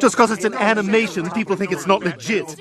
Just because it's an animation, people think it's not legit.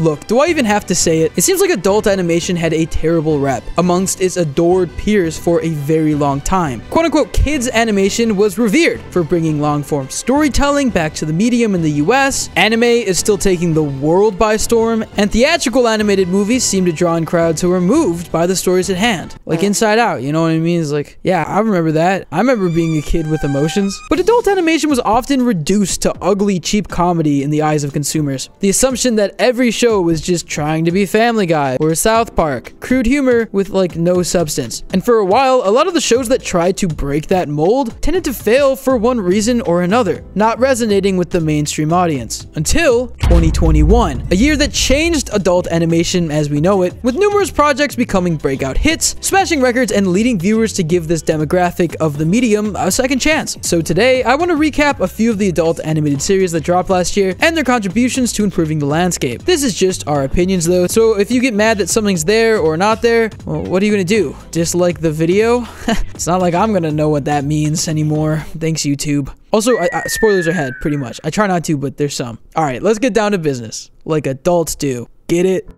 Look, do I even have to say it? It seems like adult animation had a terrible rep amongst its adored peers for a very long time. Quote-unquote kids animation was revered for bringing long-form storytelling back to the medium in the US. Anime is still taking the world by storm, and theatrical animated movies seem to draw in crowds who are moved by the stories at hand. Like Inside Out, you know what I mean? It's like, yeah, I remember that. I remember being a kid with emotions. But adult animation was often reduced to ugly, cheap comedy in the eyes of consumers. The assumption that every show was just trying to be Family Guy or South Park. Crude humor with like no substance. And for a while, a lot of the shows that tried to break that mold tended to fail for one reason or another, not resonating with the mainstream audience. Until 2021, a year that changed adult animation as we know it, with numerous projects becoming breakout hits, smashing records, and leading viewers to give this demographic of the medium a second chance. So today, I want to recap a few of the adult animated series that dropped last year and their contributions to improving the landscape. This is just our opinions though, so if you get mad that something's there or not there, well, what are you gonna do? Dislike the video? It's not like I'm gonna know what that means anymore. Thanks, YouTube. Also, spoilers ahead, pretty much. I try not to, but there's some. Alright, let's get down to business. Like adults do. Get it?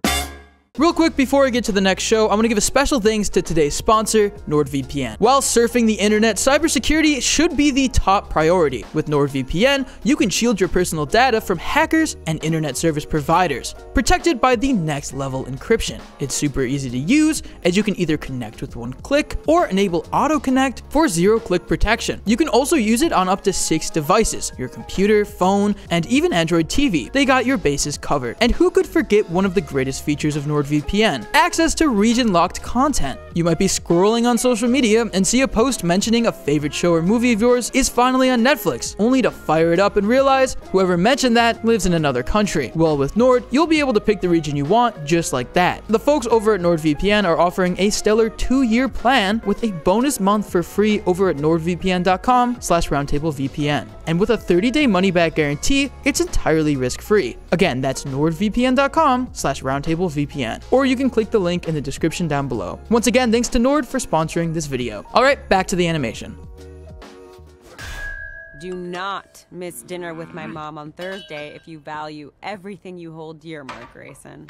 Real quick, before I get to the next show, I'm gonna give a special thanks to today's sponsor, NordVPN. While surfing the internet, cybersecurity should be the top priority. With NordVPN, you can shield your personal data from hackers and internet service providers, protected by the next level encryption. It's super easy to use, as you can either connect with one click or enable auto connect for zero-click protection. You can also use it on up to 6 devices, your computer, phone, and even Android TV. They got your bases covered. And who could forget one of the greatest features of NordVPN? Access to region-locked content. You might be scrolling on social media and see a post mentioning a favorite show or movie of yours is finally on Netflix, only to fire it up and realize whoever mentioned that lives in another country. Well, with Nord, you'll be able to pick the region you want just like that. The folks over at NordVPN are offering a stellar 2-year plan with a bonus month for free over at nordvpn.com/roundtablevpn. And with a 30-day money-back guarantee, it's entirely risk-free. Again, that's nordvpn.com/roundtablevpn. Or you can click the link in the description down below. Once again, thanks to Nord for sponsoring this video. Alright, back to the animation. Do not miss dinner with my mom on Thursday if you value everything you hold dear, Mark Grayson.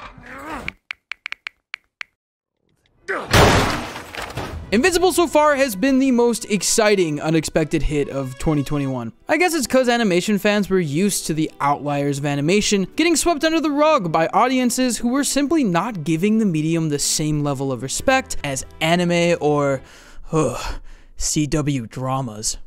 Invincible so far has been the most exciting, unexpected hit of 2021. I guess it's because animation fans were used to the outliers of animation getting swept under the rug by audiences who were simply not giving the medium the same level of respect as anime or CW dramas.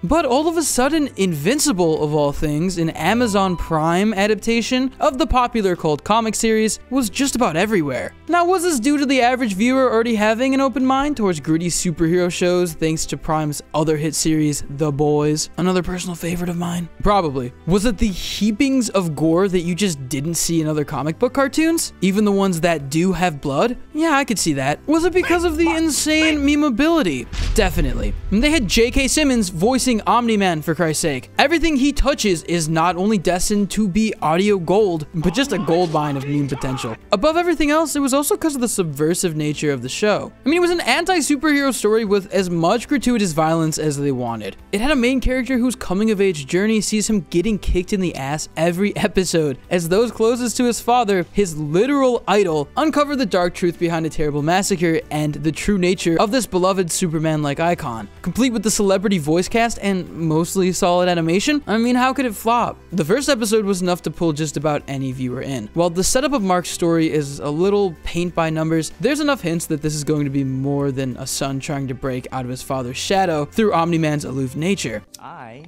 But all of a sudden, Invincible, of all things, an Amazon Prime adaptation of the popular cult comic series, was just about everywhere. Now, was this due to the average viewer already having an open mind towards gritty superhero shows thanks to Prime's other hit series, The Boys, another personal favorite of mine? Probably. Was it the heapings of gore that you just didn't see in other comic book cartoons? Even the ones that do have blood? Yeah, I could see that. Was it because of the insane memeability? Definitely. And they had J.K. Simmons voicing Omni-Man, for Christ's sake. Everything he touches is not only destined to be audio gold, but just a gold mine of meme potential. Above everything else, it was also because of the subversive nature of the show. I mean, it was an anti-superhero story with as much gratuitous violence as they wanted. It had a main character whose coming-of-age journey sees him getting kicked in the ass every episode, as those closest to his father, his literal idol, uncover the dark truth behind a terrible massacre and the true nature of this beloved Superman-like icon. Complete with the celebrity voice cast and mostly solid animation, I mean, how could it flop? The first episode was enough to pull just about any viewer in. While the setup of Mark's story is a little paint by numbers, there's enough hints that this is going to be more than a son trying to break out of his father's shadow through Omni-Man's aloof nature. I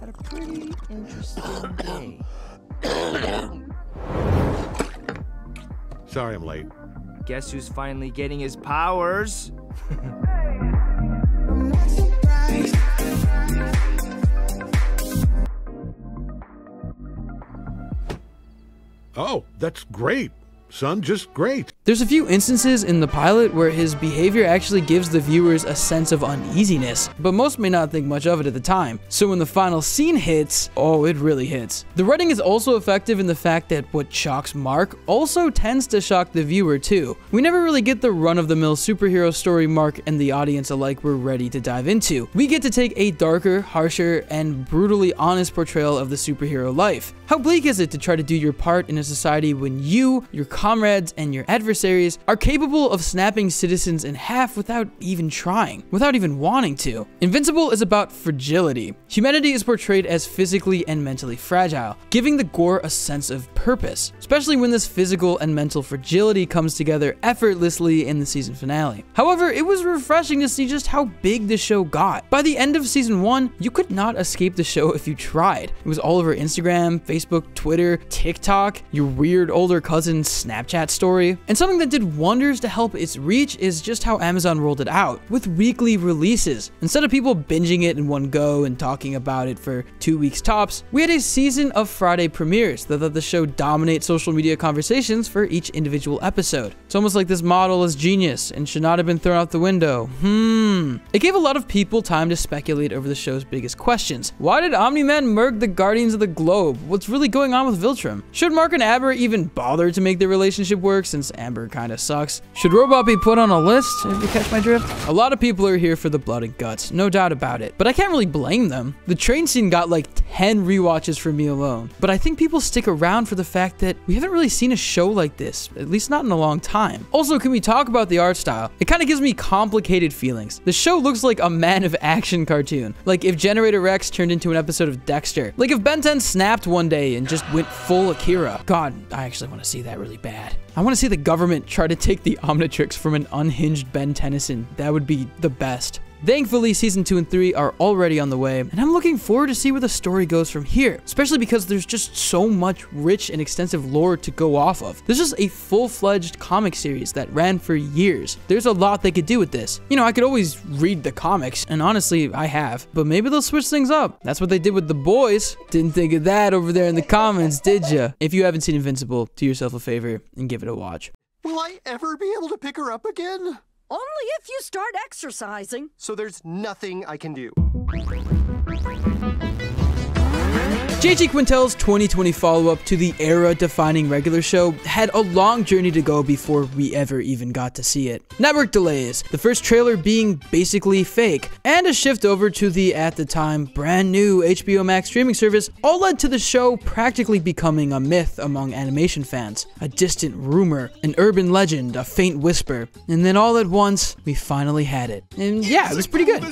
had a pretty interesting day. Sorry I'm late. Guess who's finally getting his powers? Oh, that's great. son, just great. There's a few instances in the pilot where his behavior actually gives the viewers a sense of uneasiness, but most may not think much of it at the time. So when the final scene hits, oh, it really hits. The writing is also effective in the fact that what shocks Mark also tends to shock the viewer too. We never really get the run-of-the-mill superhero story Mark and the audience alike were ready to dive into. We get to take a darker, harsher, and brutally honest portrayal of the superhero life. How bleak is it to try to do your part in a society when you, your comrades, and your adversaries are capable of snapping citizens in half without even trying, without even wanting to? Invincible is about fragility. Humanity is portrayed as physically and mentally fragile, giving the gore a sense of purpose, especially when this physical and mental fragility comes together effortlessly in the season finale. However, it was refreshing to see just how big the show got. By the end of season 1, you could not escape the show if you tried. It was all over Instagram, Facebook, Twitter, TikTok, your weird older cousin's Snapchat story. And something that did wonders to help its reach is just how Amazon rolled it out, with weekly releases. Instead of people binging it in one go and talking about it for 2 weeks tops, we had a season of Friday premieres that let the show dominate social media conversations for each individual episode. It's almost like this model is genius and should not have been thrown out the window. It gave a lot of people time to speculate over the show's biggest questions. Why did Omni-Man murk the Guardians of the Globe? What's really going on with Viltrum? Should Mark and Amber even bother to make their relationship work since Amber kinda sucks? Should Robot be put on a list, if you catch my drift? A lot of people are here for the blood and guts, no doubt about it, but I can't really blame them. The train scene got like 10 rewatches for me alone, but I think people stick around for the fact that we haven't really seen a show like this, at least not in a long time. Also, can we talk about the art style? It kind of gives me complicated feelings. The show looks like a Man of Action cartoon, like if Generator Rex turned into an episode of Dexter, like if Ben 10 snapped one day and just went full Akira. God, I actually want to see that really bad. I want to see the government try to take the Omnitrix from an unhinged Ben Tennyson. That would be the best. Thankfully, season 2 and 3 are already on the way, and I'm looking forward to see where the story goes from here, especially because there's just so much rich and extensive lore to go off of. This is a full-fledged comic series that ran for years. There's a lot they could do with this. You know, I could always read the comics, and honestly, I have, but maybe they'll switch things up. That's what they did with The Boys. Didn't think of that over there in the comments, did ya? If you haven't seen Invincible, do yourself a favor and give it a watch. Will I ever be able to pick her up again? Only if you start exercising. So there's nothing I can do. J.G. Quintel's 2020 follow-up to the era-defining regular show had a long journey to go before we ever even got to see it. Network delays, the first trailer being basically fake, and a shift over to the, at the time, brand new HBO Max streaming service all led to the show practically becoming a myth among animation fans. A distant rumor, an urban legend, a faint whisper, and then all at once, we finally had it. And yeah, it was pretty good.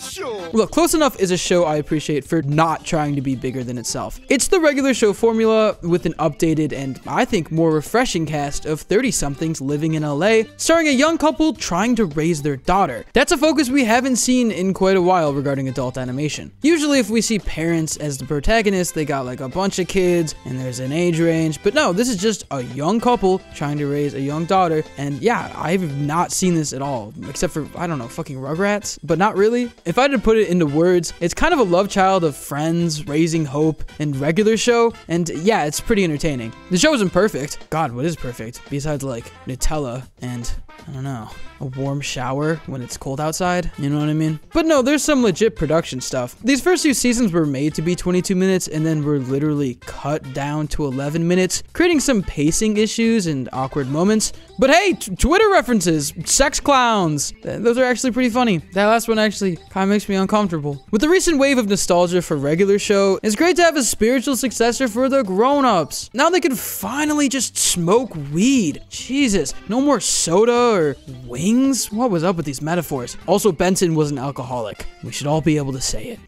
Look, Close Enough is a show I appreciate for not trying to be bigger than itself. It's the regular show formula with an updated and, I think, more refreshing cast of 30-somethings living in LA, starring a young couple trying to raise their daughter. That's a focus we haven't seen in quite a while regarding adult animation. Usually if we see parents as the protagonists, they got like a bunch of kids and there's an age range, but no, this is just a young couple trying to raise a young daughter, and yeah, I've not seen this at all, except for, I don't know, fucking Rugrats, but not really. If I had to put it into words, it's kind of a love child of Friends, Raising Hope, and regular show, and yeah, it's pretty entertaining. The show isn't perfect. God, what is perfect? Besides like Nutella and, I don't know, a warm shower when it's cold outside, you know what I mean? But no, there's some legit production stuff. These first few seasons were made to be 22 minutes and then were literally cut down to 11 minutes, creating some pacing issues and awkward moments. But hey, Twitter references, sex clowns, those are actually pretty funny. That last one actually kind of makes me uncomfortable. With the recent wave of nostalgia for regular show, it's great to have a spiritual successor for the grown-ups. Now they can finally just smoke weed. Jesus, no more soda or wings. What was up with these metaphors? Also, Benson was an alcoholic. We should all be able to say it.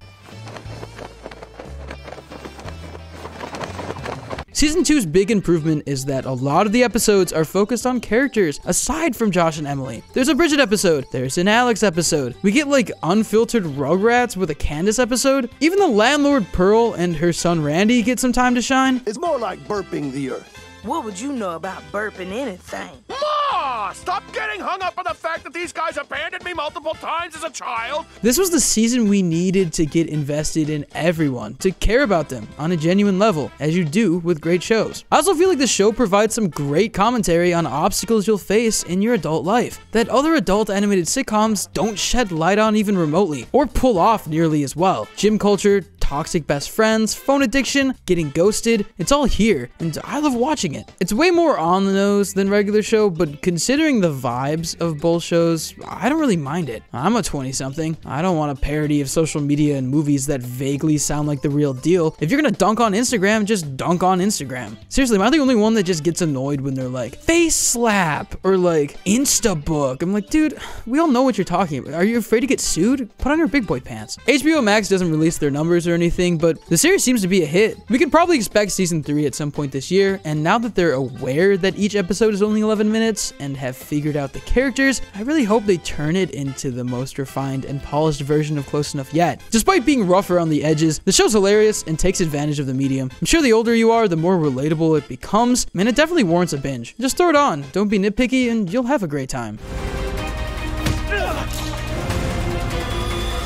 Season 2's big improvement is that a lot of the episodes are focused on characters aside from Josh and Emily. There's a Bridget episode, there's an Alex episode. We get like unfiltered Rugrats with a Candace episode. Even the landlord Pearl and her son Randy get some time to shine. It's more like burping the earth. What would you know about burping anything? More! Stop getting hung up on the fact that these guys abandoned me multiple times as a child. This was the season we needed to get invested in everyone, to care about them on a genuine level, as you do with great shows. I also feel like the show provides some great commentary on obstacles you'll face in your adult life that other adult animated sitcoms don't shed light on even remotely, or pull off nearly as well. Gym culture, toxic best friends, phone addiction, getting ghosted, it's all here, and I love watching it. It's way more on the nose than regular show, but considering the vibes of both shows, I don't really mind it. I'm a 20-something. I don't want a parody of social media and movies that vaguely sound like the real deal. If you're gonna dunk on Instagram, just dunk on Instagram. Seriously, am I the only one that just gets annoyed when they're like, face slap, or like, Instabook? I'm like, dude, we all know what you're talking about. Are you afraid to get sued? Put on your big boy pants. HBO Max doesn't release their numbers or anything, but the series seems to be a hit. We can probably expect season 3 at some point this year, and now that they're aware that each episode is only 11 minutes and have figured out the characters, I really hope they turn it into the most refined and polished version of Close Enough yet. Despite being rougher on the edges, the show's hilarious and takes advantage of the medium. I'm sure the older you are, the more relatable it becomes, and it definitely warrants a binge. Just throw it on, don't be nitpicky, and you'll have a great time.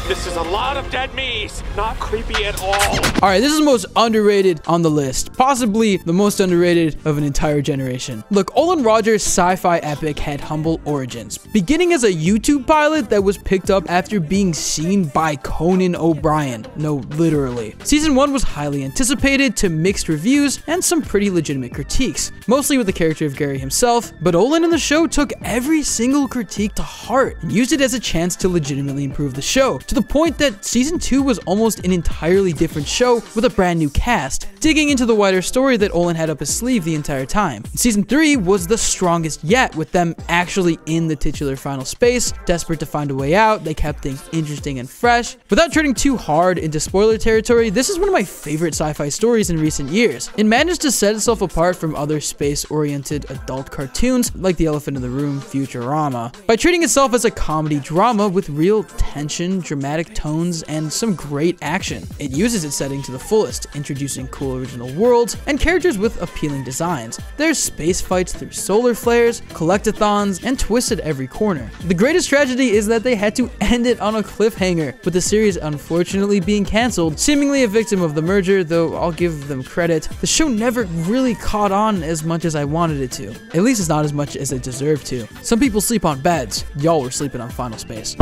This is a lot of dead meat. Not creepy at all. All right, this is the most underrated on the list. Possibly the most underrated of an entire generation. Look, Olin Rogers' sci-fi epic had humble origins. Beginning as a YouTube pilot that was picked up after being seen by Conan O'Brien. No, literally. Season 1 was highly anticipated to mixed reviews and some pretty legitimate critiques. Mostly with the character of Gary himself, but Olin in the show took every single critique to heart and used it as a chance to legitimately improve the show. To the point that season 2 was almost an entirely different show with a brand new cast, digging into the wider story that Olin had up his sleeve the entire time. Season 3 was the strongest yet, with them actually in the titular final space. Desperate to find a way out, they kept things interesting and fresh. Without turning too hard into spoiler territory, this is one of my favorite sci-fi stories in recent years. It managed to set itself apart from other space-oriented adult cartoons like The Elephant in the Room, Futurama, by treating itself as a comedy drama with real tension, dramatic tones, and some great action. It uses its setting to the fullest, introducing cool original worlds and characters with appealing designs. There's space fights through solar flares, collectathons, and twists at every corner. The greatest tragedy is that they had to end it on a cliffhanger, with the series unfortunately being cancelled, seemingly a victim of the merger, though I'll give them credit. The show never really caught on as much as I wanted it to. At least it's not as much as it deserved to. Some people sleep on beds. Y'all were sleeping on Final Space.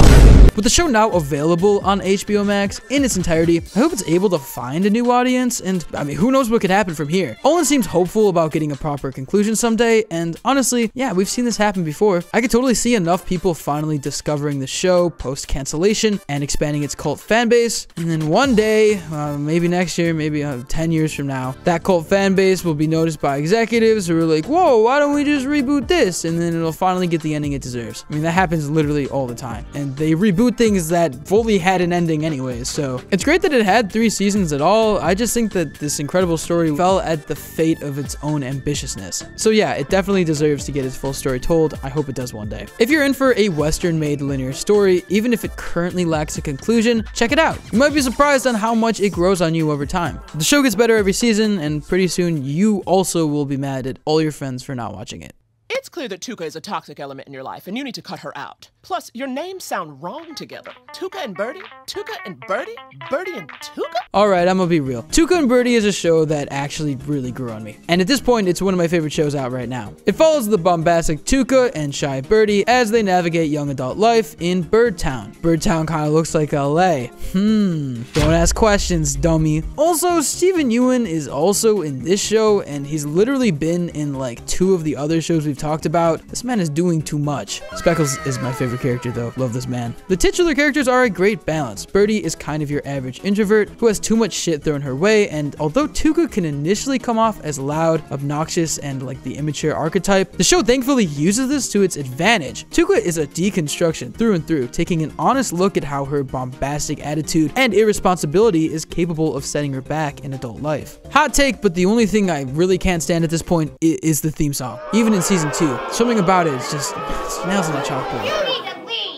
With the show now available on HBO Max in its entirety, I hope it's able to find a new audience, and I mean, who knows what could happen from here. Olin seems hopeful about getting a proper conclusion someday, and honestly, yeah, we've seen this happen before. I could totally see enough people finally discovering the show post-cancellation and expanding its cult fan base, and then one day, maybe next year, maybe 10 years from now, that cult fan base will be noticed by executives who are like, whoa, why don't we just reboot this? And then it'll finally get the ending it deserves. I mean, that happens literally all the time, and they reboot things that fully had an ending anyways, so it's great that it had 3 seasons at all. I just think that this incredible story fell at the fate of its own ambitiousness. So yeah, it definitely deserves to get its full story told. I hope it does one day. If you're in for a Western-made linear story, even if it currently lacks a conclusion, check it out. You might be surprised on how much it grows on you over time. The show gets better every season, and pretty soon you also will be mad at all your friends for not watching it. It's clear that Tuca is a toxic element in your life, and you need to cut her out. Plus, your names sound wrong together. Tuca and Birdie? Tuca and Birdie? Birdie and Tuca? Alright, I'm gonna be real. Tuca and Birdie is a show that actually really grew on me. And at this point, it's one of my favorite shows out right now. It follows the bombastic Tuca and shy Birdie as they navigate young adult life in Birdtown. Birdtown kind of looks like LA. Don't ask questions, dummy. Also, Steven Yeun is also in this show, and he's literally been in like 2 of the other shows we've talked about. This man is doing too much. Speckles is my favorite character though. Love this man. The titular characters are a great balance. Birdie is kind of your average introvert who has too much shit thrown her way, and although Tuca can initially come off as loud, obnoxious, and like the immature archetype, the show thankfully uses this to its advantage. Tuca is a deconstruction through and through, taking an honest look at how her bombastic attitude and irresponsibility is capable of setting her back in adult life. Hot take, but the only thing I really can't stand at this point is the theme song. Even in season 2, something about it is just nails on the chalkboard.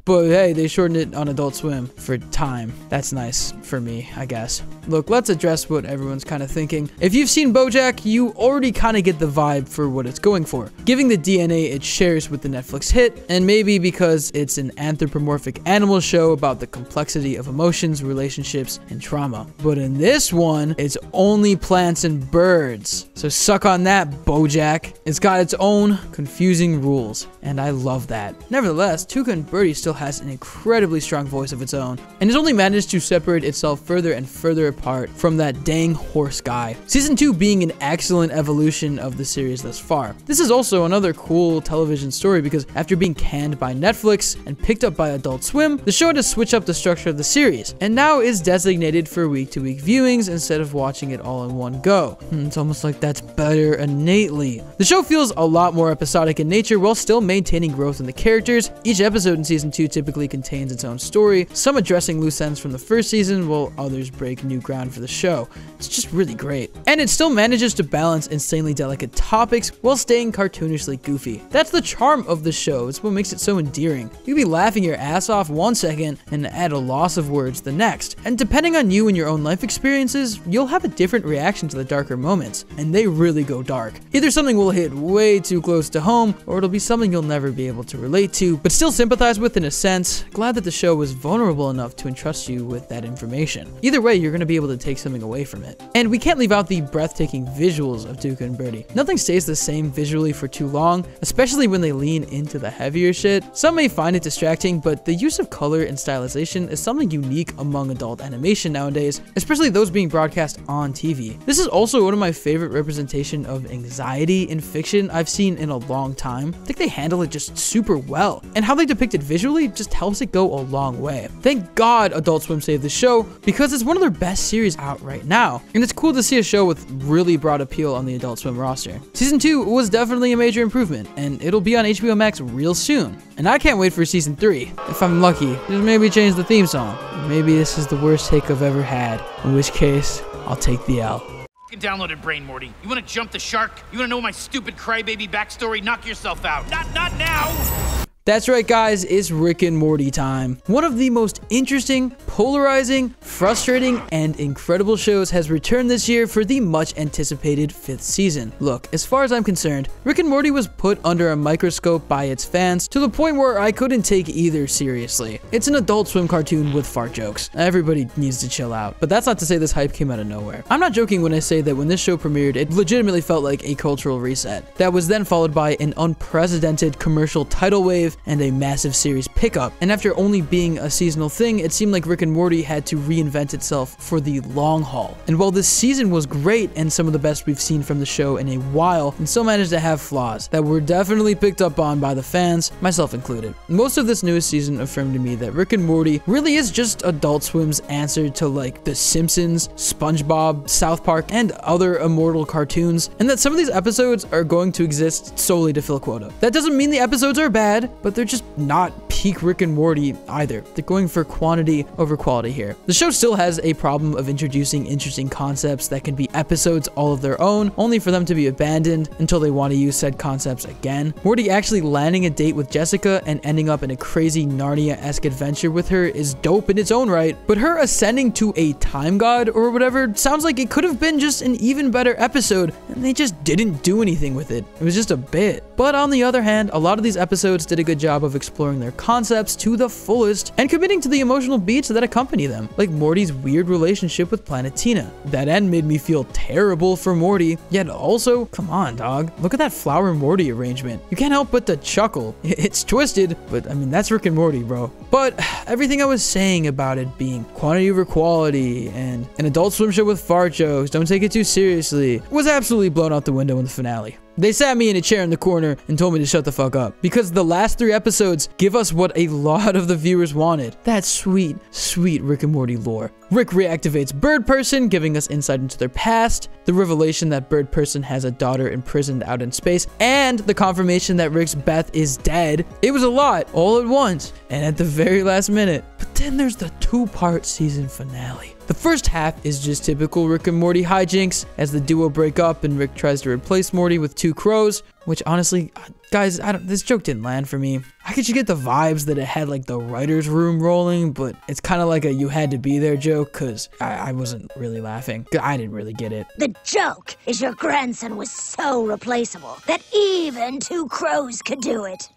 But hey, they shortened it on Adult Swim for time. That's nice for me, I guess. Look, let's address what everyone's kind of thinking. If you've seen BoJack, you already kind of get the vibe for what it's going for, giving the DNA it shares with the Netflix hit, and maybe because it's an anthropomorphic animal show about the complexity of emotions, relationships, and trauma. But in this one, it's only plants and birds. So suck on that, BoJack. It's got its own confusing rules, and I love that. Nevertheless, Tuca and Birdie still has an incredibly strong voice of its own, and has only managed to separate itself further and further apart from that dang horse guy. Season 2 being an excellent evolution of the series thus far. This is also another cool television story because after being canned by Netflix and picked up by Adult Swim, the show had to switch up the structure of the series, and now is designated for week-to-week viewings instead of watching it all in one go. It's almost like that's better innately. The show feels a lot more episodic in nature while still maintaining growth in the characters. Each episode in Season 2 typically contains its own story, some addressing loose ends from the first season while others break new ground for the show. It's just really great. And it still manages to balance insanely delicate topics while staying cartoonishly goofy. That's the charm of the show. It's what makes it so endearing. You can be laughing your ass off one second and at a loss of words the next. And depending on you and your own life experiences, you'll have a different reaction to the darker moments. And they really go dark. Either something will hit way too close to home, or it'll be something you'll never be able to relate to, but still sympathize with in a sense. Glad that the show was vulnerable enough to entrust you with that information. Either way, you're going to be able to take something away from it. And we can't leave out the breathtaking visuals of Tuca and Birdie. Nothing stays the same visually for too long, especially when they lean into the heavier shit. Some may find it distracting, but the use of color and stylization is something unique among adult animation nowadays, especially those being broadcast on TV. This is also one of my favorite representation of anxiety in fiction I've seen in a long time. I think they handle it just super well, and how they depict it visually just helps it go a long way. Thank God Adult Swim saved the show, because it's one of their best series out right now, and it's cool to see a show with really broad appeal on the Adult Swim roster. Season 2 was definitely a major improvement, and it'll be on HBO Max real soon, and I can't wait for Season 3. If I'm lucky, just maybe change the theme song. Maybe this is the worst take I've ever had, in which case, I'll take the L. Downloaded Brain, Morty. You want to jump the shark? You want to know my stupid crybaby backstory? Knock yourself out. Not now! That's right, guys, it's Rick and Morty time. One of the most interesting, polarizing, frustrating, and incredible shows has returned this year for the much anticipated 5th season. Look, as far as I'm concerned, Rick and Morty was put under a microscope by its fans to the point where I couldn't take either seriously. It's an Adult Swim cartoon with fart jokes. Everybody needs to chill out. But that's not to say this hype came out of nowhere. I'm not joking when I say that when this show premiered, it legitimately felt like a cultural reset. That was then followed by an unprecedented commercial tidal wave and a massive series pickup. And after only being a seasonal thing, it seemed like Rick and Morty had to reinvent itself for the long haul. And while this season was great and some of the best we've seen from the show in a while, it still managed to have flaws that were definitely picked up on by the fans, myself included. Most of this newest season affirmed to me that Rick and Morty really is just Adult Swim's answer to like The Simpsons, SpongeBob, South Park, and other immortal cartoons, and that some of these episodes are going to exist solely to fill quota. That doesn't mean the episodes are bad, but they're just not peak Rick and Morty either. They're going for quantity over quality here. The show still has a problem of introducing interesting concepts that can be episodes all of their own, only for them to be abandoned until they want to use said concepts again. Morty actually landing a date with Jessica and ending up in a crazy Narnia-esque adventure with her is dope in its own right, but her ascending to a time god or whatever sounds like it could have been just an even better episode, and they just didn't do anything with it. It was just a bit. But on the other hand, a lot of these episodes did a good job of exploring their concepts to the fullest and committing to the emotional beats that accompany them, like Morty's weird relationship with Planet Tina. That end made me feel terrible for Morty, yet also, come on dog, look at that Flower and Morty arrangement. You can't help but to chuckle. It's twisted, but I mean, that's Rick and Morty, bro. But everything I was saying about it being quantity over quality and an Adult Swim show with fart jokes, don't take it too seriously, was absolutely blown out the window in the finale. They sat me in a chair in the corner and told me to shut the fuck up, because the last 3 episodes give us what a lot of the viewers wanted. That sweet, sweet Rick and Morty lore. Rick reactivates Bird Person, giving us insight into their past, the revelation that Bird Person has a daughter imprisoned out in space, and the confirmation that Rick's Beth is dead. It was a lot, all at once, and at the very last minute. But then there's the 2-part season finale. The first half is just typical Rick and Morty hijinks as the duo break up and Rick tries to replace Morty with 2 crows. which honestly, guys, this joke didn't land for me. I could just get the vibes that it had like the writer's room rolling, but it's kind of like a you had to be there joke, because I wasn't really laughing. I didn't really get it. The joke is your grandson was so replaceable that even 2 crows could do it.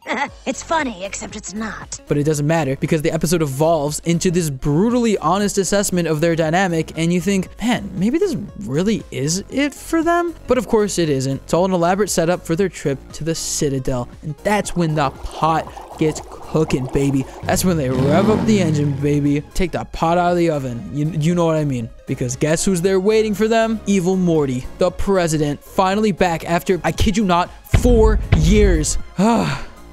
It's funny, except it's not. But it doesn't matter, because the episode evolves into this brutally honest assessment of their dynamic, and you think, man, maybe this really is it for them? But of course it isn't. It's all an elaborate setup for their trip to the Citadel, and that's when the pot gets cooking, baby. That's when they rev up the engine, baby. Take the pot out of the oven. You know what I mean. Because guess who's there waiting for them? Evil Morty, the president, finally back after, I kid you not, 4 years.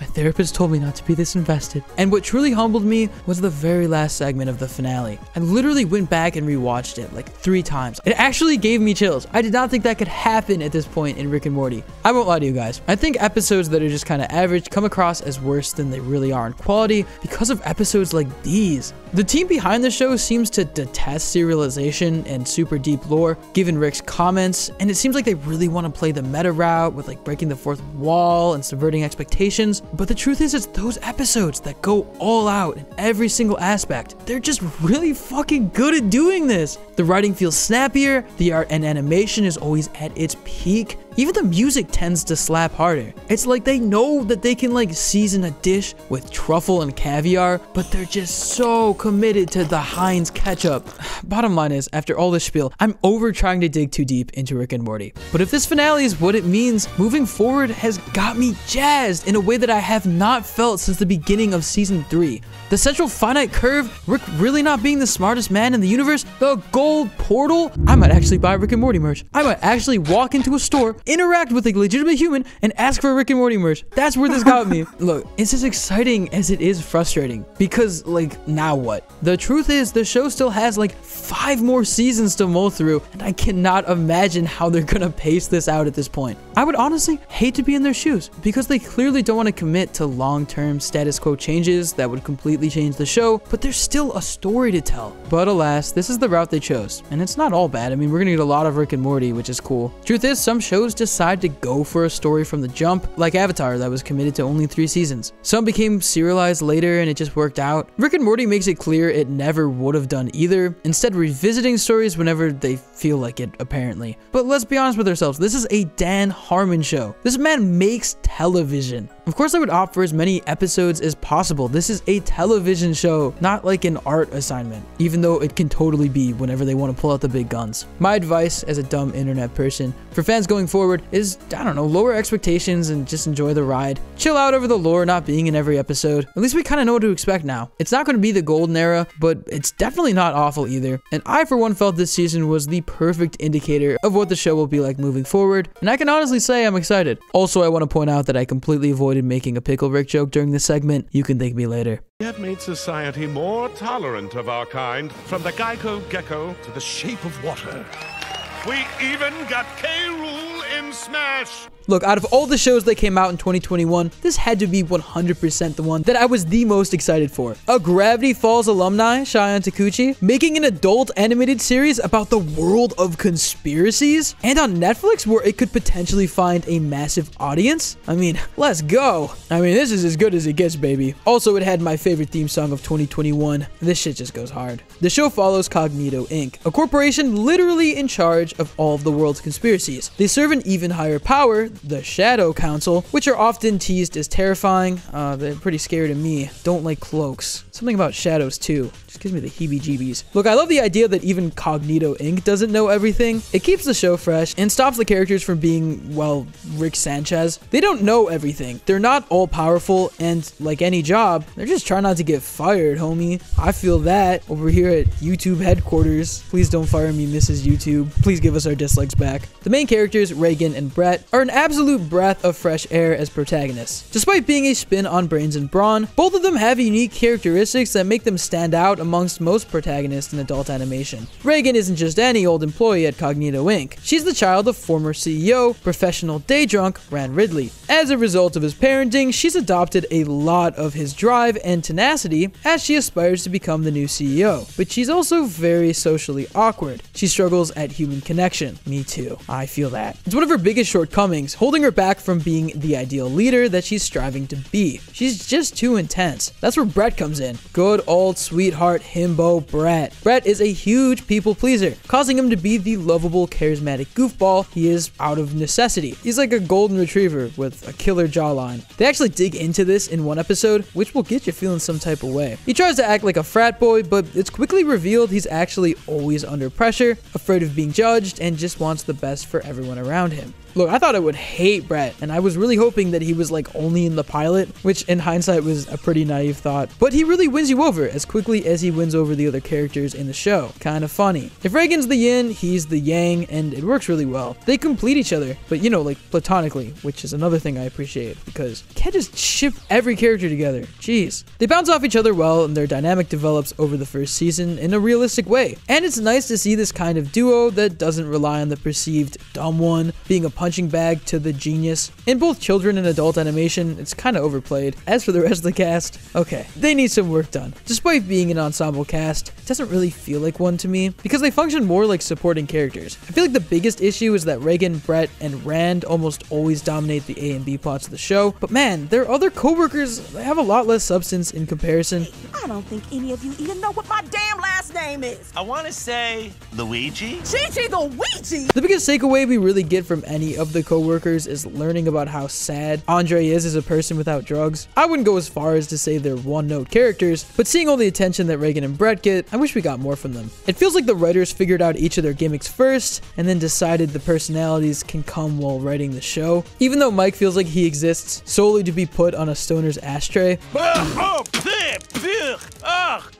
My therapist told me not to be this invested. And what truly humbled me was the very last segment of the finale. I literally went back and rewatched it like 3 times. It actually gave me chills. I did not think that could happen at this point in Rick and Morty. I won't lie to you guys. I think episodes that are just kind of average come across as worse than they really are in quality because of episodes like these. The team behind the show seems to detest serialization and super deep lore, given Rick's comments, and it seems like they really want to play the meta route with like breaking the fourth wall and subverting expectations. But the truth is, it's those episodes that go all out in every single aspect. They're just really fucking good at doing this. The writing feels snappier, the art and animation is always at its peak. Even the music tends to slap harder. It's like they know that they can like season a dish with truffle and caviar, but they're just so committed to the Heinz ketchup. Bottom line is, after all this spiel, I'm over trying to dig too deep into Rick and Morty. But if this finale is what it means, moving forward has got me jazzed in a way that I have not felt since the beginning of season 3. The central finite curve, Rick really not being the smartest man in the universe, the gold portal. I might actually buy Rick and Morty merch. I might actually walk into a store, interact with a legitimate human, and ask for Rick and Morty merch. That's where this got me. Look, it's as exciting as it is frustrating, because like, now what? The truth is, the show still has like 5 more seasons to mull through, and I cannot imagine how they're gonna pace this out at this point. I would honestly hate to be in their shoes, because they clearly don't want to commit to long-term status quo changes that would completely change the show, but there's still a story to tell. But alas, this is the route they chose, and it's not all bad. I mean, we're gonna get a lot of Rick and Morty, which is cool. Truth is, some shows decide to go for a story from the jump, like Avatar that was committed to only 3 seasons. Some became serialized later and it just worked out. Rick and Morty makes it clear it never would have done either, instead revisiting stories whenever they feel like it, apparently. But let's be honest with ourselves, this is a Dan Harmon show. This man makes television. Of course I would opt for as many episodes as possible. This is a television show, not like an art assignment, even though it can totally be whenever they want to pull out the big guns. My advice as a dumb internet person for fans going forward is, I don't know, lower expectations and just enjoy the ride. Chill out over the lore not being in every episode. At least we kind of know what to expect now. It's not going to be the golden era, but it's definitely not awful either. And I for one felt this season was the perfect indicator of what the show will be like moving forward, and I can honestly say I'm excited. Also, I want to point out that I completely avoided making a Pickle Rick joke during this segment. You can thank me later. We have made society more tolerant of our kind, from the Geico Gecko to the Shape of Water. We even got K. Rool in Smash! Look, out of all the shows that came out in 2021, this had to be 100% the one that I was the most excited for. A Gravity Falls alumni, Cheyenne Takuchi, making an adult animated series about the world of conspiracies, and on Netflix where it could potentially find a massive audience. I mean, let's go. I mean, this is as good as it gets, baby. Also, it had my favorite theme song of 2021. This shit just goes hard. The show follows Cognito Inc., a corporation literally in charge of all of the world's conspiracies. They serve an even higher power, the Shadow Council, which are often teased as terrifying. They're pretty scary to me. Don't like cloaks. Something about shadows too. Just gives me the heebie-jeebies. Look, I love the idea that even Cognito Inc. doesn't know everything. It keeps the show fresh and stops the characters from being, well, Rick Sanchez. They don't know everything. They're not all powerful, and like any job, they're just trying not to get fired, homie. I feel that over here at YouTube headquarters. Please don't fire me, Mrs. YouTube. Please give us our dislikes back. The main characters, Reagan and Brett, are an absolute breath of fresh air as protagonists. Despite being a spin on Brains and Brawn, both of them have unique characteristics that make them stand out amongst most protagonists in adult animation. Reagan isn't just any old employee at Cognito Inc. She's the child of former CEO, professional day drunk, Rand Ridley. As a result of his parenting, she's adopted a lot of his drive and tenacity as she aspires to become the new CEO. But she's also very socially awkward. She struggles at human connection. Me too. I feel that. It's one of her biggest shortcomings, things, holding her back from being the ideal leader that she's striving to be. She's just too intense. That's where Brett comes in. Good old sweetheart himbo Brett. Brett is a huge people pleaser, causing him to be the lovable, charismatic goofball he is out of necessity. He's like a golden retriever with a killer jawline. They actually dig into this in one episode, which will get you feeling some type of way. He tries to act like a frat boy, but it's quickly revealed he's actually always under pressure, afraid of being judged, and just wants the best for everyone around him. Look, I thought I would hate Brett, and I was really hoping that he was like only in the pilot, which in hindsight was a pretty naive thought. But he really wins you over as quickly as he wins over the other characters in the show. Kind of funny. If Reagan's the yin, he's the yang, and it works really well. They complete each other, but you know, like platonically, which is another thing I appreciate, because you can't just ship every character together. Jeez. They bounce off each other well, and their dynamic develops over the first season in a realistic way. And it's nice to see this kind of duo that doesn't rely on the perceived dumb one being a punching bag to the genius. In both children and adult animation, it's kind of overplayed. As for the rest of the cast, okay, they need some work done. Despite being an ensemble cast, it doesn't really feel like one to me, because they function more like supporting characters. I feel like the biggest issue is that Reagan, Brett, and Rand almost always dominate the A and B plots of the show, but man, their other co-workers have a lot less substance in comparison. I don't think any of you even know what my damn last name is. I want to say Luigi? Gigi the Ouija! The biggest takeaway we really get from any of the co-workers is learning about how sad Andre is as a person without drugs. I wouldn't go as far as to say they're one-note characters, but seeing all the attention that Reagan and Brett get, I wish we got more from them. It feels like the writers figured out each of their gimmicks first, and then decided the personalities can come while writing the show. Even though Mike feels like he exists solely to be put on a stoner's ashtray. Oh,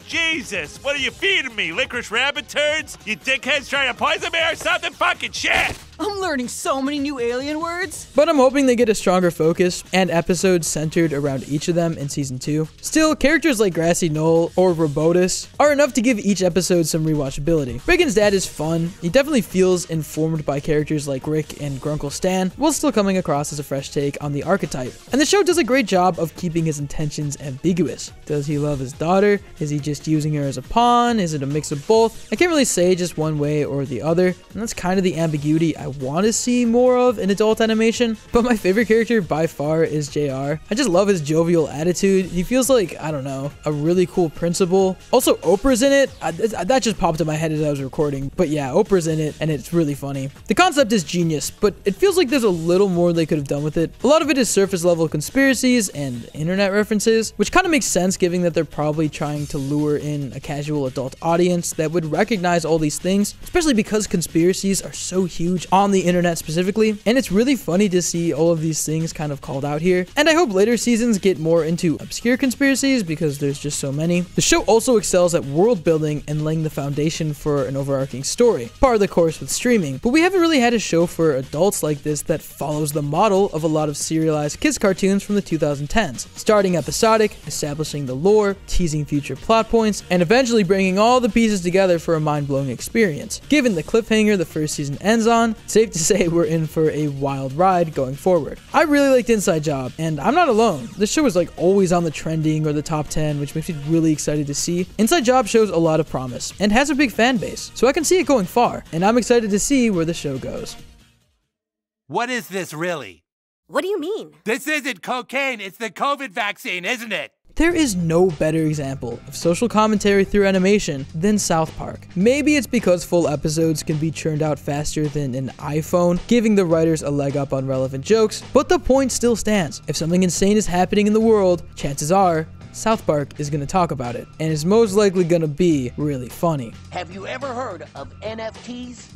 Jesus, what are you feeding me? Licorice rabbit turds? You dickheads trying to poison me or something? Fucking shit! I'm learning so many new alien words. But I'm hoping they get a stronger focus and episodes centered around each of them in season 2. Still, characters like Grassy Knoll or Robotus are enough to give each episode some rewatchability. Reagan's dad is fun. He definitely feels informed by characters like Rick and Grunkle Stan, while still coming across as a fresh take on the archetype. And the show does a great job of keeping his intentions ambiguous. Does he love his daughter? Is he just using her as a pawn? Is it a mix of both? I can't really say just one way or the other, and that's kind of the ambiguity I want to see more of in adult animation. But my favorite character by far is JR. I just love his jovial attitude. He feels like, I don't know, a really cool principal. Also, Oprah's in it. That just popped in my head as I was recording. But yeah, Oprah's in it, and it's really funny. The concept is genius, but it feels like there's a little more they could have done with it. A lot of it is surface level conspiracies and internet references, which kind of makes sense given that they're probably trying to lure in a casual adult audience that would recognize all these things, especially because conspiracies are so huge on the internet specifically, and it's really funny to see all of these things kind of called out here. And I hope later seasons get more into obscure conspiracies because there's just so many. The show also excels at world building and laying the foundation for an overarching story, par the course with streaming, but we haven't really had a show for adults like this that follows the model of a lot of serialized kids cartoons from the 2010s, starting episodic, establishing the lore, teasing future plot points, and eventually bringing all the pieces together for a mind-blowing experience. Given the cliffhanger the first season ends on, it's safe to say we're in for a wild ride going forward. I really liked Inside Job, and I'm not alone. This show is like always on the trending or the top 10, which makes me really excited to see. Inside Job shows a lot of promise and has a big fan base, so I can see it going far, and I'm excited to see where the show goes. What is this really? What do you mean? This isn't cocaine, it's the COVID vaccine, isn't it? There is no better example of social commentary through animation than South Park. Maybe it's because full episodes can be churned out faster than an iPhone, giving the writers a leg up on relevant jokes, but the point still stands. If something insane is happening in the world, chances are South Park is going to talk about it, and it's most likely going to be really funny. Have you ever heard of NFTs?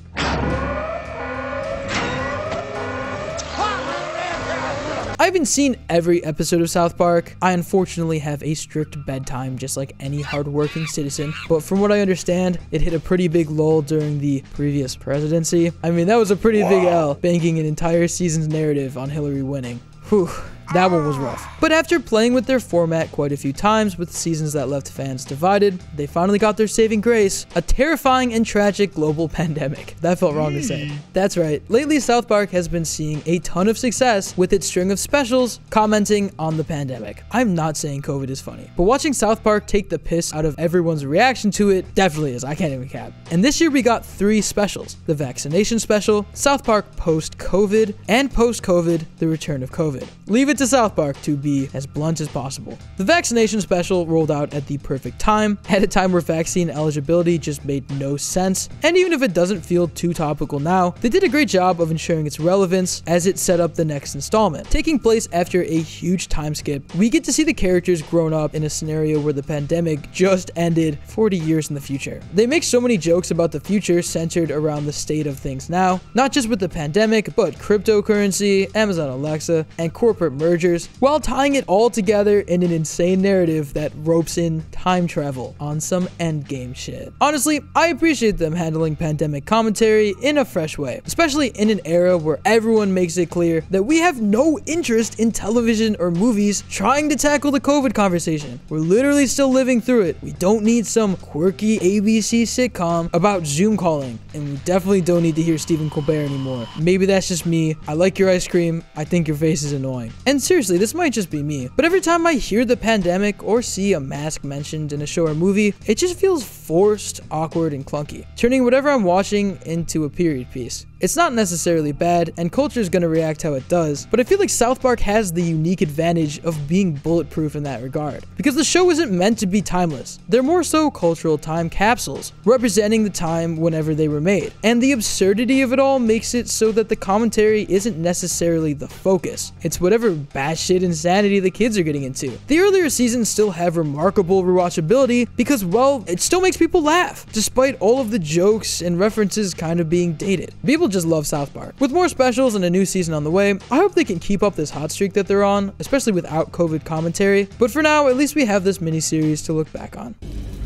I haven't seen every episode of South Park. I unfortunately have a strict bedtime just like any hardworking citizen, but from what I understand, it hit a pretty big lull during the previous presidency. I mean, that was a pretty big L, banking an entire season's narrative on Hillary winning. Whew. That one was rough. But after playing with their format quite a few times with seasons that left fans divided, they finally got their saving grace, a terrifying and tragic global pandemic. That felt wrong to say. That's right, lately South Park has been seeing a ton of success with its string of specials commenting on the pandemic. I'm not saying COVID is funny, but watching South Park take the piss out of everyone's reaction to it definitely is. I can't even cap. And this year we got 3 specials: the vaccination special, South Park post-COVID, and post-COVID, the return of COVID. Leave it to South Park to be as blunt as possible. The vaccination special rolled out at the perfect time, at a time where vaccine eligibility just made no sense, and even if it doesn't feel too topical now, they did a great job of ensuring its relevance as it set up the next installment. Taking place after a huge time skip, we get to see the characters grown up in a scenario where the pandemic just ended 40 years in the future. They make so many jokes about the future centered around the state of things now, not just with the pandemic, but cryptocurrency, Amazon Alexa, and corporate mergers, while tying it all together in an insane narrative that ropes in time travel on some endgame shit. Honestly, I appreciate them handling pandemic commentary in a fresh way, especially in an era where everyone makes it clear that we have no interest in television or movies trying to tackle the COVID conversation. We're literally still living through it. We don't need some quirky ABC sitcom about Zoom calling, and we definitely don't need to hear Stephen Colbert anymore. Maybe that's just me. I like your ice cream. I think your face is annoying. And seriously, this might just be me, but every time I hear the pandemic or see a mask mentioned in a show or movie, it just feels forced, awkward, and clunky, turning whatever I'm watching into a period piece. It's not necessarily bad, and culture is going to react how it does, but I feel like South Park has the unique advantage of being bulletproof in that regard, because the show isn't meant to be timeless. They're more so cultural time capsules, representing the time whenever they were made, and the absurdity of it all makes it so that the commentary isn't necessarily the focus. It's whatever batshit insanity the kids are getting into. The earlier seasons still have remarkable rewatchability because, well, it still makes people laugh, despite all of the jokes and references kind of being dated. People just love South Park. With more specials and a new season on the way, I hope they can keep up this hot streak that they're on, especially without COVID commentary. But for now, at least we have this mini-series to look back on.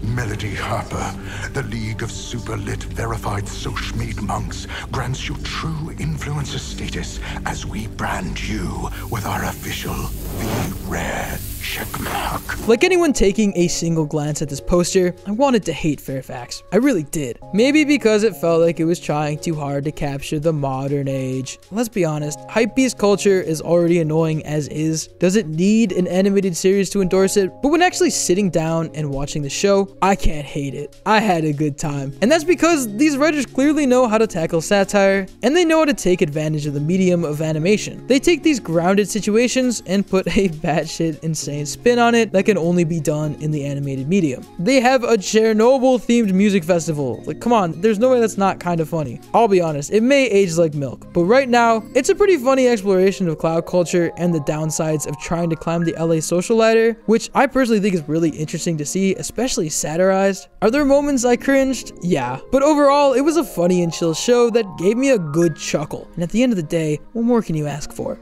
Melody Harper, the League of Super Lit Verified Social Monks, grants you true influencer status as we brand you with our official The Rare checkmark. Like anyone taking a single glance at this poster, I wanted to hate Fairfax. I really did. Maybe because it felt like it was trying too hard to capture the modern age. Let's be honest, hypebeast culture is already annoying as is. Does it need an animated series to endorse it? But when actually sitting down and watching the show, I can't hate it. I had a good time. And that's because these writers clearly know how to tackle satire, and they know how to take advantage of the medium of animation. They take these grounded situations and put a batshit insane spin on it that can only be done in the animated medium. They have a Chernobyl themed music festival. Like, come on, there's no way that's not kind of funny. I'll be honest, it may age like milk, but right now, it's a pretty funny exploration of cloud culture and the downsides of trying to climb the LA social ladder, which I personally think is really interesting to see, especially satirized. Are there moments I cringed? Yeah, but overall, it was a funny and chill show that gave me a good chuckle. And at the end of the day, what more can you ask for?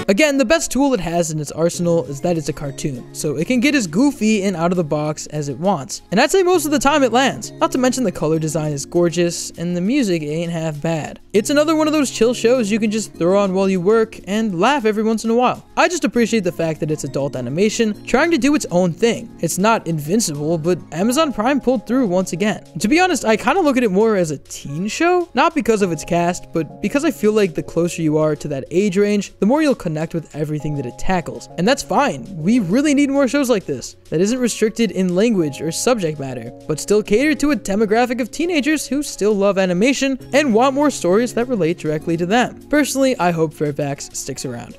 Again, the best tool it has in its arsenal is that it's a cartoon, so it can get as goofy and out of the box as it wants. And I'd say most of the time it lands. Not to mention the color design is gorgeous, and the music ain't half bad. It's another one of those chill shows you can just throw on while you work and laugh every once in a while. I just appreciate the fact that it's adult animation, trying to do its own thing. It's not invincible, but Amazon Prime pulled through once again. To be honest, I kind of look at it more as a teen show, not because of its cast, but because I feel like the closer you are to that age range, the more you'll connect with everything that it tackles. And that's fine. We really need more shows like this that isn't restricted in language or subject matter, but still cater to a demographic of teenagers who still love animation and want more stories that relate directly to them. Personally, I hope Fairfax sticks around.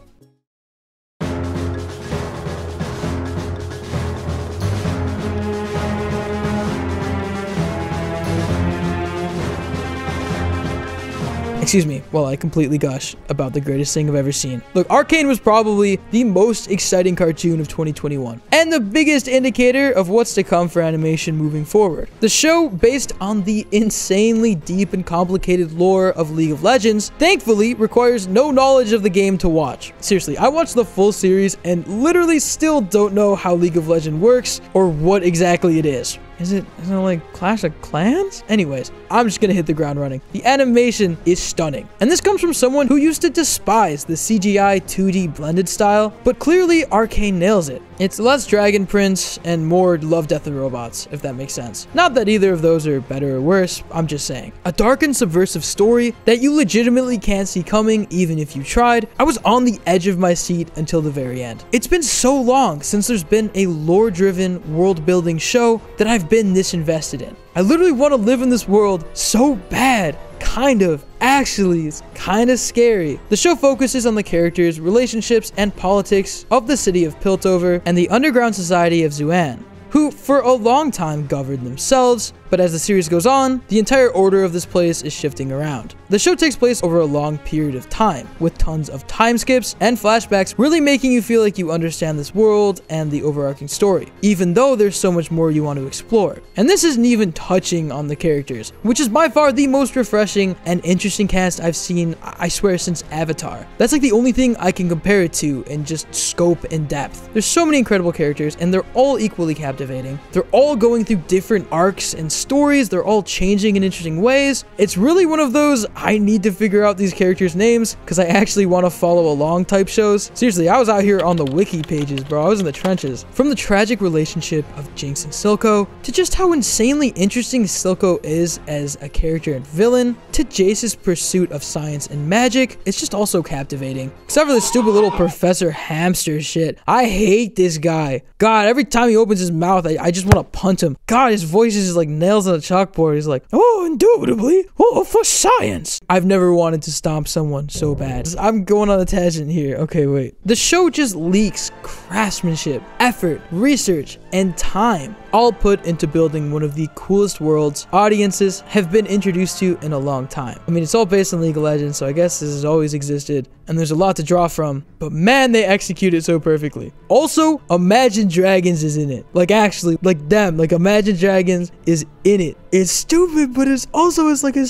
Excuse me, while I completely gush about the greatest thing I've ever seen. Look, Arcane was probably the most exciting cartoon of 2021, and the biggest indicator of what's to come for animation moving forward. The show, based on the insanely deep and complicated lore of League of Legends, thankfully requires no knowledge of the game to watch. Seriously, I watched the full series and literally still don't know how League of Legends works or what exactly it is. Isn't it like Clash of Clans? Anyways, I'm just gonna hit the ground running. The animation is stunning. And this comes from someone who used to despise the CGI 2D blended style, but clearly Arcane nails it. It's less Dragon Prince and more Love, Death, and Robots, if that makes sense. Not that either of those are better or worse, I'm just saying. A dark and subversive story that you legitimately can't see coming even if you tried. I was on the edge of my seat until the very end. It's been so long since there's been a lore-driven, world-building show that I've been this invested in. I literally want to live in this world so bad. Kind of. Actually, it's kind of scary. The show focuses on the characters, relationships, and politics of the city of Piltover and the underground society of Zuan, who for a long time governed themselves, but as the series goes on, the entire order of this place is shifting around. The show takes place over a long period of time, with tons of time skips and flashbacks, really making you feel like you understand this world and the overarching story, even though there's so much more you want to explore. And this isn't even touching on the characters, which is by far the most refreshing and interesting cast I've seen, I swear, since Avatar. That's like the only thing I can compare it to in just scope and depth. There's so many incredible characters, and they're all equally captivating. They're all going through different arcs and stories. They're all changing in interesting ways. It's really one of those I need to figure out these characters' names because I actually want to follow along type shows. Seriously, I was out here on the wiki pages, bro. I was in the trenches. From the tragic relationship of Jinx and Silco, to just how insanely interesting Silco is as a character and villain, to Jace's pursuit of science and magic, it's just also captivating. Except for the stupid little Professor Hamster shit. I hate this guy. God, every time he opens his mouth, I just want to punt him. God, his voice is just like nails on a chalkboard. He's like, oh, indubitably, oh, for science. I've never wanted to stomp someone so bad. I'm going on a tangent here. Okay, wait. The show just leaks craftsmanship, effort, research, and time, all put into building one of the coolest worlds audiences have been introduced to in a long time. I mean, it's all based on League of Legends, so I guess this has always existed, and there's a lot to draw from, but man, they execute it so perfectly. Also, Imagine Dragons is in it. Like, actually, like them, like Imagine Dragons is in it. It's stupid, but it's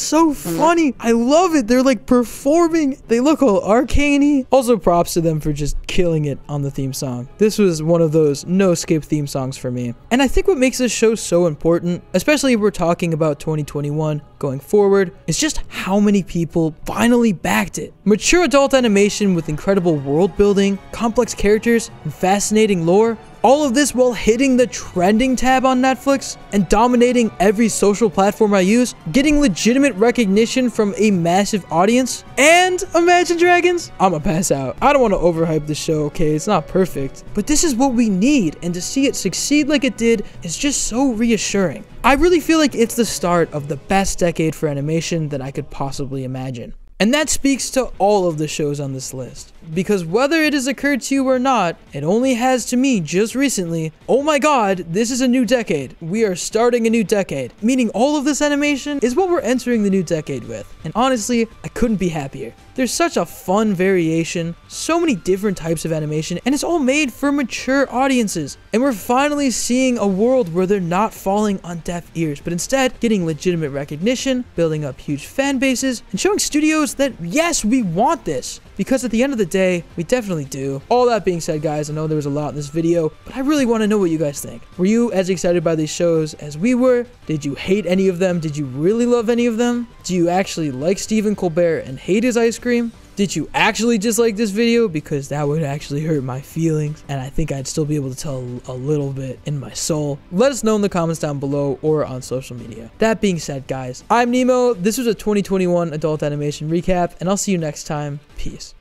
so funny. I love it. They're like performing. They look all arcane-y. Also, props to them for just killing it on the theme song. This was one of those no-skip theme songs for me. And I think what makes this show so important, especially if we're talking about 2021 going forward, is just how many people finally backed it. Mature adult animation with incredible world building, complex characters, and fascinating lore. All of this while hitting the trending tab on Netflix and dominating every social platform I use, getting legitimate recognition from a massive audience, and Imagine Dragons? I'ma pass out. I don't want to overhype the show, okay? It's not perfect, but this is what we need, and to see it succeed like it did is just so reassuring. I really feel like it's the start of the best decade for animation that I could possibly imagine. And that speaks to all of the shows on this list. Because whether it has occurred to you or not, it only has to me just recently, oh my god, this is a new decade. We are starting a new decade. Meaning all of this animation is what we're entering the new decade with. And honestly, I couldn't be happier. There's such a fun variation, so many different types of animation, and it's all made for mature audiences. And we're finally seeing a world where they're not falling on deaf ears, but instead getting legitimate recognition, building up huge fan bases, and showing studios that, yes, we want this. Because at the end of the day, we definitely do. All that being said, guys, I know there was a lot in this video, but I really want to know what you guys think. Were you as excited by these shows as we were? Did you hate any of them? Did you really love any of them? Do you actually like Stephen Colbert and hate his ice cream? Did you actually dislike this video? Because that would actually hurt my feelings, and I think I'd still be able to tell a little bit in my soul. Let us know in the comments down below or on social media. That being said, guys, I'm Nemo. This was a 2021 adult animation recap, and I'll see you next time. Peace.